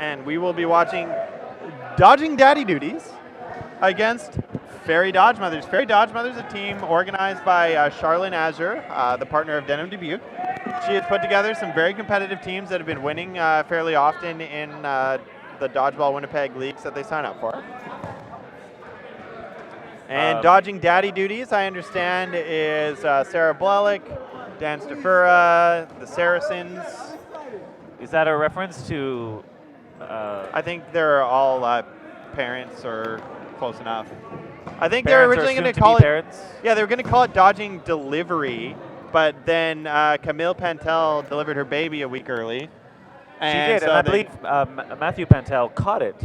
and we will be watching Dodging Daddy Duties against Fairy Dodgemothers. Fairy Dodgemothers is a team organized by Charlene Azure, the partner of Denim Dubuque. She has put together some very competitive teams that have been winning fairly often in the Dodgeball Winnipeg leagues that they sign up for. And Dodging Daddy Duties, I understand, is Sarah Blelick, Dan Stafura, the Saracens. Is that a reference to? I think they're all parents or close enough. I think they were originally going to call it. Parents? Yeah, they were going to call it Dodging Delivery, but then Camille Pantel delivered her baby a week early. She did, so and I believe Matthew Pantel caught it.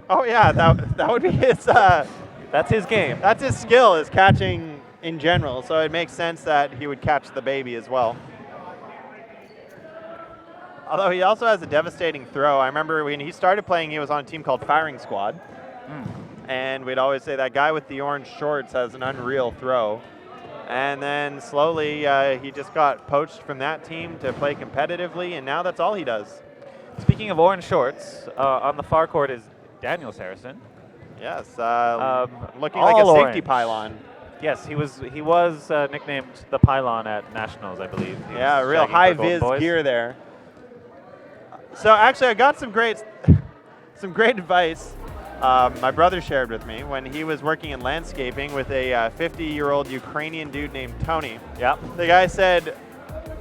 Oh yeah, that would be his. That's his game. That's his skill, is catching in general. So it makes sense that he would catch the baby as well. Although he also has a devastating throw. I remember when he started playing, he was on a team called Firing Squad. And we'd always say that guy with the orange shorts has an unreal throw. And then slowly he just got poached from that team to play competitively, and now that's all he does. Speaking of orange shorts, on the far court is Daniel Saracen. Yes, looking like a all safety orange. pylon. Yes, he was nicknamed the Pylon at Nationals, I believe. He Yeah, was real shagging for high Golden vis Boys. gear there. So actually, I got some great advice my brother shared with me when he was working in landscaping with a 50-year-old Ukrainian dude named Tony. Yep. The guy said,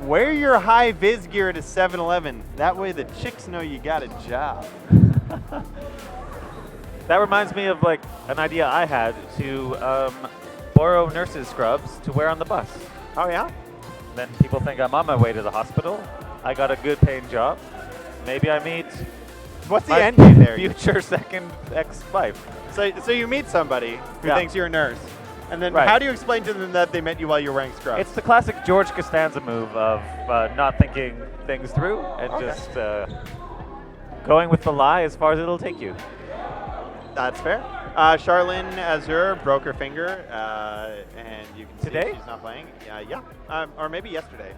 wear your high vis gear to 7-Eleven. That way the chicks know you got a job. That reminds me of like an idea I had to borrow nurses' scrubs to wear on the bus. Oh, yeah? Then people think I'm on my way to the hospital. I got a good paying job. Maybe I meet What's the my end game there? future second ex-wife. So you meet somebody who Yeah. thinks you're a nurse, and then Right. how do you explain to them that they met you while you were wearing scrubs? It's the classic George Costanza move of not thinking things through and just going with the lie as far as it'll take you. That's fair. Charlene Azure broke her finger, and you can Today? see she's not playing. Or maybe yesterday.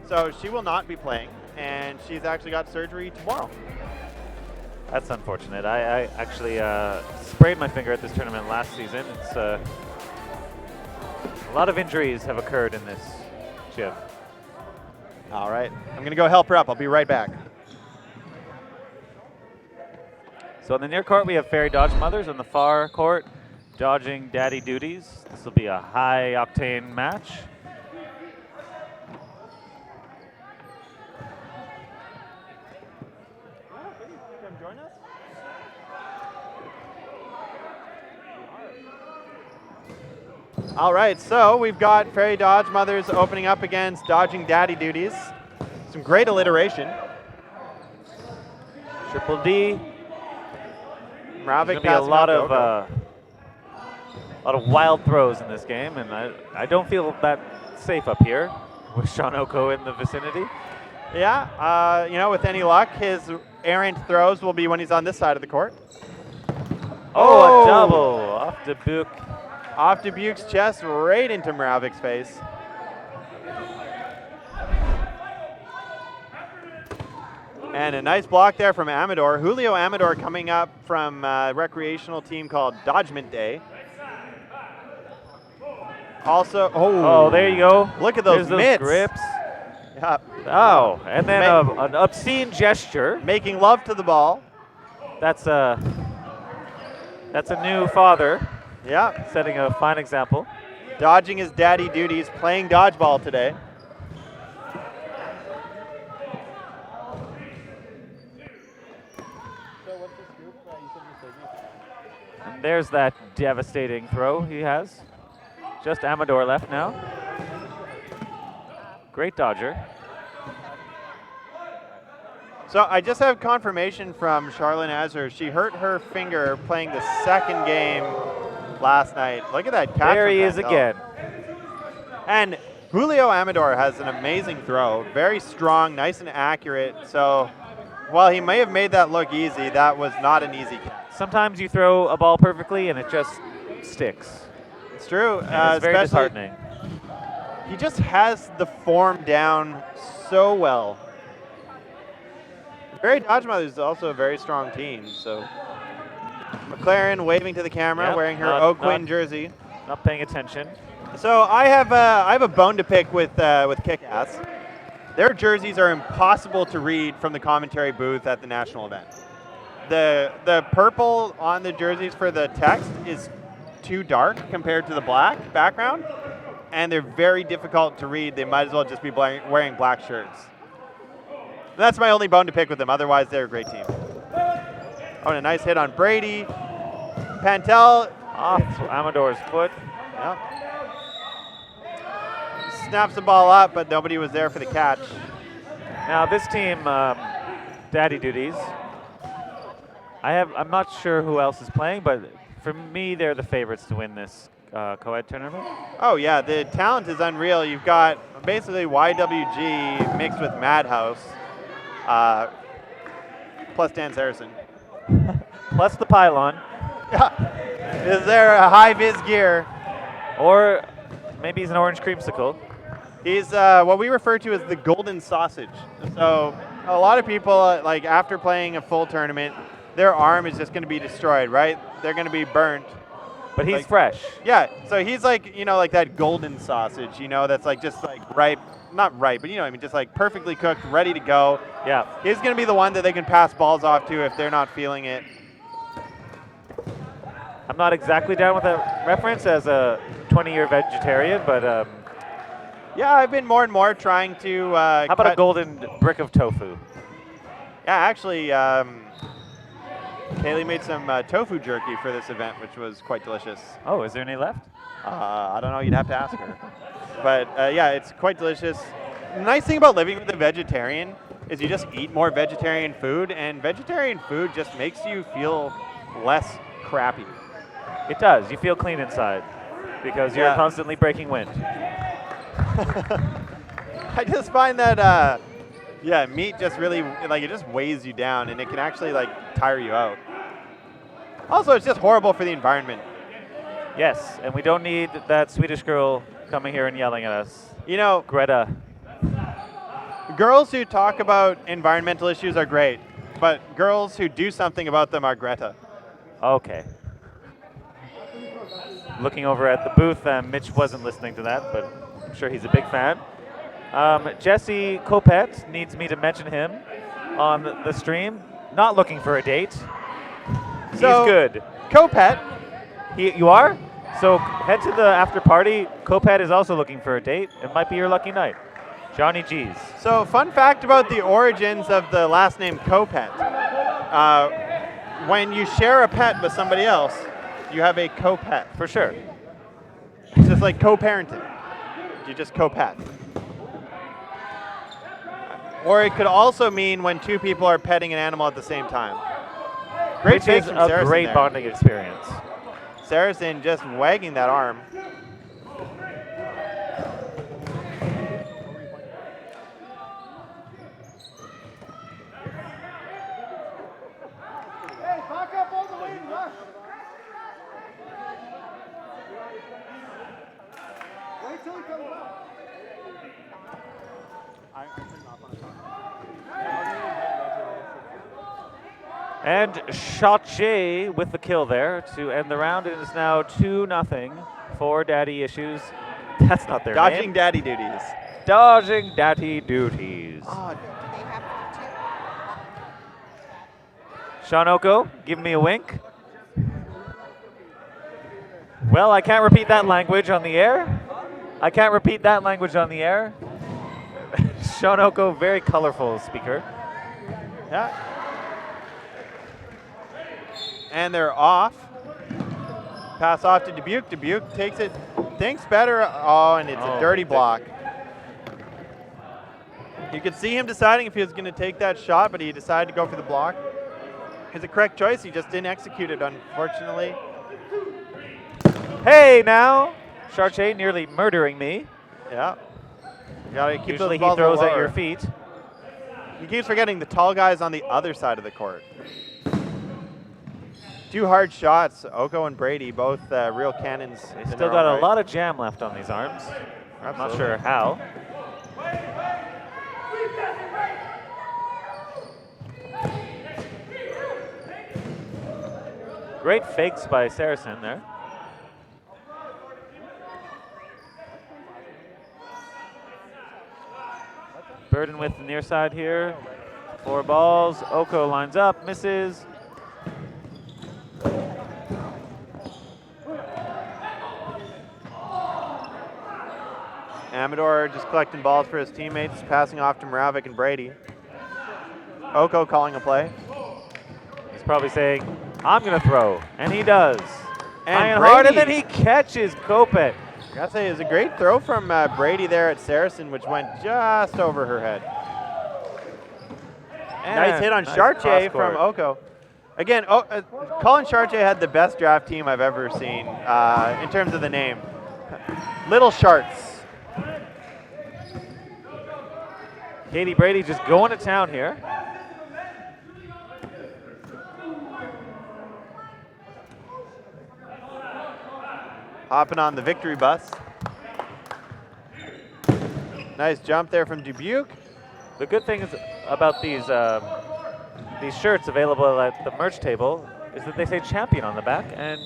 So she will not be playing, and she's actually got surgery tomorrow. That's unfortunate. I actually sprained my finger at this tournament last season. It's a lot of injuries have occurred in this gym. All right. I'm going to go help her up. I'll be right back. So on the near court, we have Fairy Dodgemothers. On the far court, Dodging Daddy Duties. This will be a high-octane match. All right, so we've got Fairy Dodgemothers opening up against Dodging Daddy Duties. Some great alliteration. Triple D. Mravik There's going to be a passing lot off of Oko. lot of wild throws in this game, and I don't feel that safe up here with Sean Oko in the vicinity. Yeah, with any luck, his errant throws will be when he's on this side of the court. Oh, a double off Dubuque. Off Dubuque's chest, right into Mravik's face. And a nice block there from Amador. Julio Amador coming up from a recreational team called Dodgement Day. Also, Oh, there you go. Look at those There's mitts. those grips. Yeah. Oh, and then an obscene gesture. Making love to the ball. That's a new father Yeah. setting a fine example. Dodging his daddy duties, playing dodgeball today. And there's that devastating throw he has. Just Amador left now. Great dodger. So I just have confirmation from Charlene Azure. She hurt her finger playing the second game last night. Look at that catch. There from he is Pantel. again. And Julio Amador has an amazing throw. Very strong, nice and accurate. So while he may have made that look easy, that was not an easy catch. Sometimes you throw a ball perfectly and it just sticks. It's true. And it's very especially- disheartening. He just has the form down so well. Very Dodgemothers is also a very strong team. So McLaren waving to the camera, Yep, wearing her not- Oak not- Queen jersey. Not paying attention. So I have a bone to pick with Kick-Ass. Their jerseys are impossible to read from the commentary booth at the national event. The purple on the jerseys for the text is too dark compared to the black background, and they're very difficult to read. They might as well just be wearing black shirts. That's my only bone to pick with them. Otherwise, they're a great team. Oh, and a nice hit on Brady. Pantel. Off Amador's foot. Yep. Snaps the ball up, but nobody was there for the catch. Now this team, Daddy Duties. I'm not sure who else is playing, but for me, they're the favorites to win this co-ed tournament. Oh yeah, the talent is unreal. You've got basically YWG mixed with Madhouse, plus Dan Saracen. Plus the pylon. Is there a high-vis gear? Or maybe he's an orange creamsicle. He's what we refer to as the golden sausage. So a lot of people, like after playing a full tournament, their arm is just going to be destroyed, right? They're going to be burnt. But he's Like- fresh. Yeah, so he's like, like that golden sausage, that's like just like ripe, not ripe, but I mean, just like perfectly cooked, ready to go. Yeah. He's going to be the one that they can pass balls off to if they're not feeling it. I'm not exactly down with that reference as a 20-year vegetarian, but Yeah, I've been more and more trying to. how about a golden brick of tofu? Yeah, actually, Kaylee made some tofu jerky for this event, which was quite delicious. Oh, is there any left? I don't know. You'd have to ask her. But yeah, it's quite delicious. The nice thing about living with a vegetarian is you just eat more vegetarian food, and vegetarian food just makes you feel less crappy. It does. You feel clean inside because you're Yeah. constantly breaking wind. I just find that, meat just really, it just weighs you down, and it can actually, tire you out. Also, it's just horrible for the environment. Yes, and we don't need that Swedish girl coming here and yelling at us. Greta. Girls who talk about environmental issues are great, but girls who do something about them are Greta. Okay. Looking over at the booth, Mitch wasn't listening to that, but I'm sure he's a big fan. Jesse Copet needs me to mention him on the stream. Not looking for a date. So- He's good. Copet, You are? So head to the after party. Copet is also looking for a date. It might be your lucky night. Johnny G's. so fun fact about the origins of the last name Copet. When you share a pet with somebody else, you have a co-pet. For sure. It's just like co-parenting. You just co-pet. Or it could also mean when two people are petting an animal at the same time. Great Which face is from a Saracen great there. bonding experience. Saracen just wagging that arm. And Shotche with the kill there to end the round. It is now 2-0 for Daddy Issues. That's not their Dodging name. daddy duties. Dodging Daddy Duties. Oh, Sean Oko, give me a wink. Well, I can't repeat that language on the air. I can't repeat that language on the air. Sean Oko, very colorful speaker. yeah. And they're off. Pass off to Dubuque. Dubuque takes it, thinks better. Oh, and it's Oh, a dirty big- block. You could see him deciding if he was going to take that shot, but he decided to go for the block. It's the correct choice. He just didn't execute it, unfortunately. Hey now, Charche nearly murdering me. Yeah. You gotta keep Usually those he balls throws at lower. your feet. He keeps forgetting the tall guy's on the other side of the court. Two hard shots. Oko and Brady, both real cannons. They still got a lot of jam left on these arms. I'm not sure how. Great fakes by Saracen there. Burden with the near side here. 4 balls. Oko lines up, misses. Amador just collecting balls for his teammates, passing off to Moravik and Brady. Oko calling a play. He's probably saying, I'm going to throw. And he does. And High and hard, and then Brady. he catches Kopet. I gotta say, it was a great throw from Brady there at Saracen, which went just over her head. Nice hit on Chartier from Oko. Again, Colin Chartier had the best draft team I've ever seen in terms of the name. Little Sharts. Katie Brady just going to town here. Hopping on the victory bus. Nice jump there from Dubuque. The good thing is about these shirts available at the merch table is that they say champion on the back, and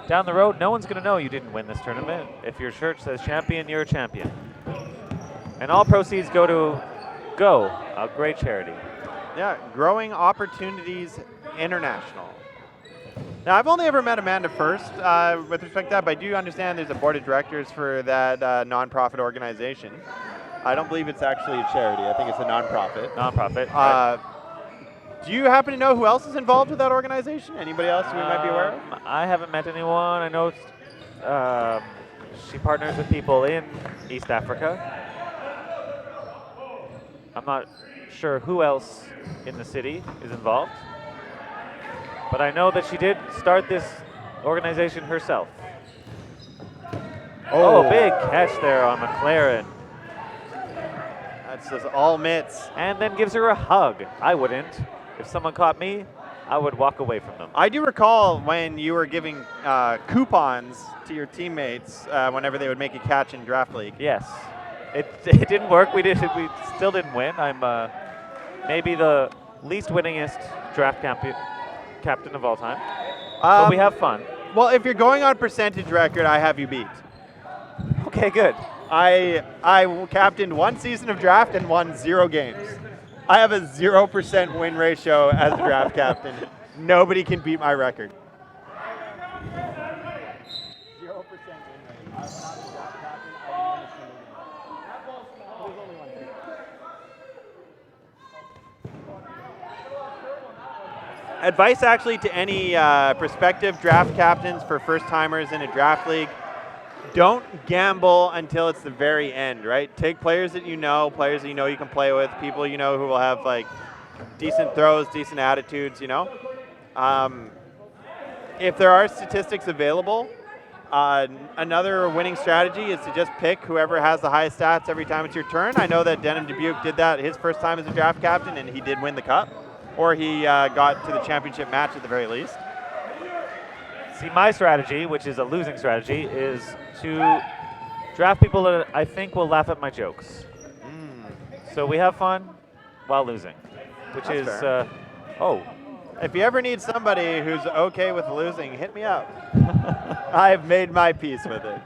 down the road, no one's going to know you didn't win this tournament. If your shirt says champion, you're a champion. And all proceeds go to a great charity. Yeah, Growing Opportunities International. Now, I've only ever met Amanda first with respect to that, but I do understand there's a board of directors for that nonprofit organization. I don't believe it's actually a charity. I think it's a nonprofit. Nonprofit. Right. Do you happen to know who else is involved with that organization? Anybody else we might be aware of? I haven't met anyone. I know she partners with people in East Africa. I'm not sure who else in the city is involved, but I know that she did start this organization herself. Oh, big catch there on McLaren. That's just all mitts. And then gives her a hug. I wouldn't. If someone caught me, I would walk away from them. I do recall when you were giving coupons to your teammates whenever they would make a catch in draft league. Yes. It didn't work. We still didn't win. I'm maybe the least winningest draft captain of all time. But we have fun. Well, if you're going on percentage record, I have you beat. Okay, good. I captained 1 season of draft and won 0 games. I have a 0% win ratio as a draft captain. Nobody can beat my record. 0% win rate. I'm not a draft captain. I didn't win a single game. There's only one thing. Advice actually to any prospective draft captains for first timers in a draft league. Don't gamble until it's the very end, right? Take players that you know you can play with, people you know who will have like decent throws, decent attitudes, you know. If there are statistics available, another winning strategy is to just pick whoever has the highest stats every time it's your turn. I know that Denham Dubuque did that his first time as a draft captain, and he did win the cup, or he got to the championship match at the very least. See, my strategy, which is a losing strategy, is to draft people that I think will laugh at my jokes. So we have fun while losing, which That's is, fair. If you ever need somebody who's okay with losing, hit me up. I've made my peace with it.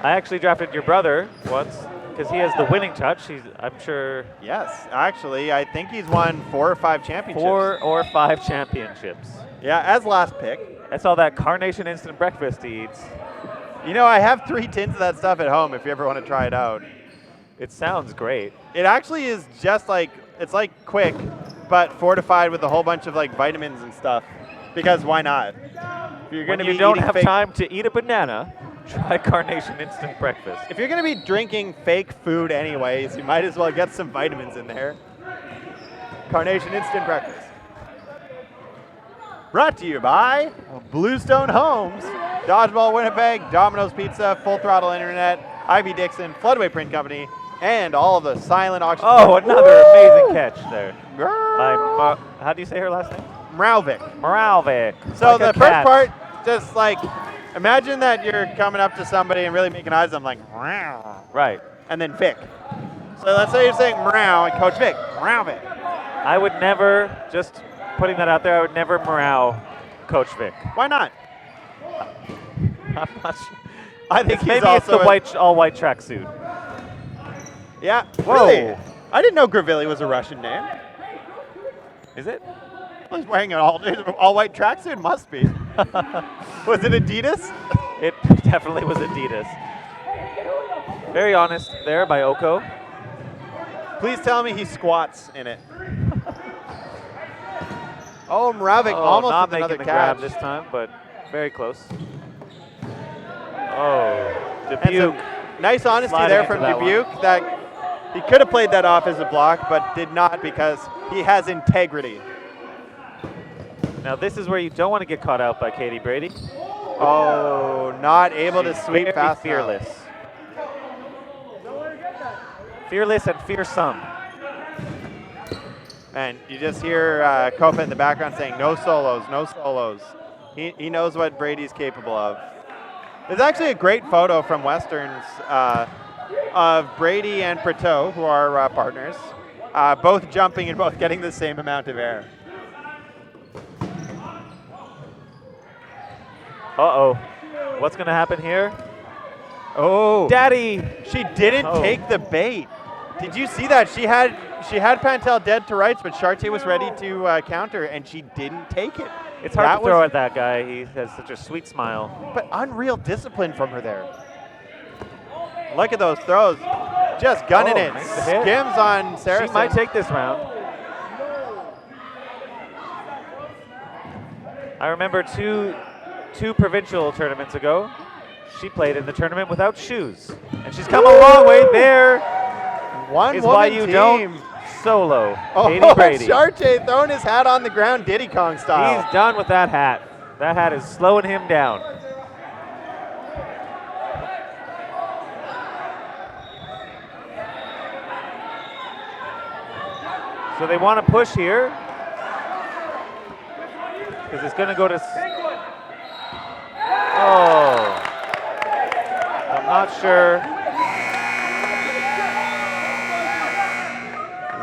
I actually drafted your brother once because he has the winning touch. I'm sure. Yes, actually, I think he's won 4 or 5 championships. 4 or 5 championships. Yeah, as last pick. That's all that Carnation instant breakfast he eats. You know, I have 3 tins of that stuff at home if you ever want to try it out. It sounds great. It actually is just like, it's like Quick, but fortified with a whole bunch of like vitamins and stuff. Because why not? If you're When gonna you be don't eating have fake, time to eat a banana, try Carnation instant breakfast. if you're going to be drinking fake food anyways, you might as well get some vitamins in there. Carnation Instant Breakfast. Brought to you by Bluestone Homes, Dodgeball Winnipeg, Domino's Pizza, Full Throttle Internet, Ivy Dixon, Floodway Print Company, and all of the silent auction. Oh, another amazing catch there. Girl. How do you say her last name? Mravik. Moralvic. So Like a the first cat. part, just like, imagine that you're coming up to somebody and really making eyes on them like, "Meow," Right. and then Vic. So let's say you're saying Meow and Coach Vic, Mravik. I would never just putting that out there. I would never morale Coach Vic. Why not? I'm not sure. I think he's Maybe it's also the all-white tracksuit. Yeah. Whoa. Really? I didn't know Gravilli was a Russian name. Is it? He's wearing an all-white tracksuit. Must be. Was it Adidas? It definitely was Adidas. Very honest there by Oko. Please tell me he squats in it. Oh, Mravik Oh, almost not with another making the catch. grab this time, but very close. Oh, And Dubuque. some nice honesty sliding there into from that one. Dubuque. That he could have played that off as a block, but did not because he has integrity. Now this is where you don't want to get caught out by Katie Brady. Oh, not able to She's sweep very fast fearless. enough. Fearless and fearsome. And you just hear Kopa in the background saying, no solos, no solos. He knows what Brady's capable of. There's actually a great photo from Westerns of Brady and Preto, who are partners, both jumping and both getting the same amount of air. Uh-oh. What's going to happen here? Oh, Daddy! she didn't Oh. take the bait. Did you see that? She had Pantel dead to rights, but Chartier was ready to counter, and she didn't take it. It's hard That to throw was- at that guy. He has such a sweet smile. But unreal discipline from her there. Look at those throws. Just gunning Oh, it. nice hit. Skims on Saracen. She might take this round. I remember two provincial tournaments ago, she played in the tournament without shoes. And she's come a long way there. One Is woman why you team. don't solo Oh, Katie Brady. Chartier throwing his hat on the ground Diddy Kong style. He's done with that hat. That hat is slowing him down. So they want to push here because it's going to go to. Oh, I'm not sure.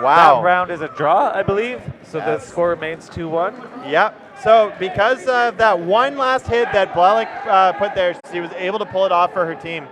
Wow. That round is a draw, I believe. So the Yes. score remains 2-1. Yep. So because of that one last hit that Blalik put there, she was able to pull it off for her team.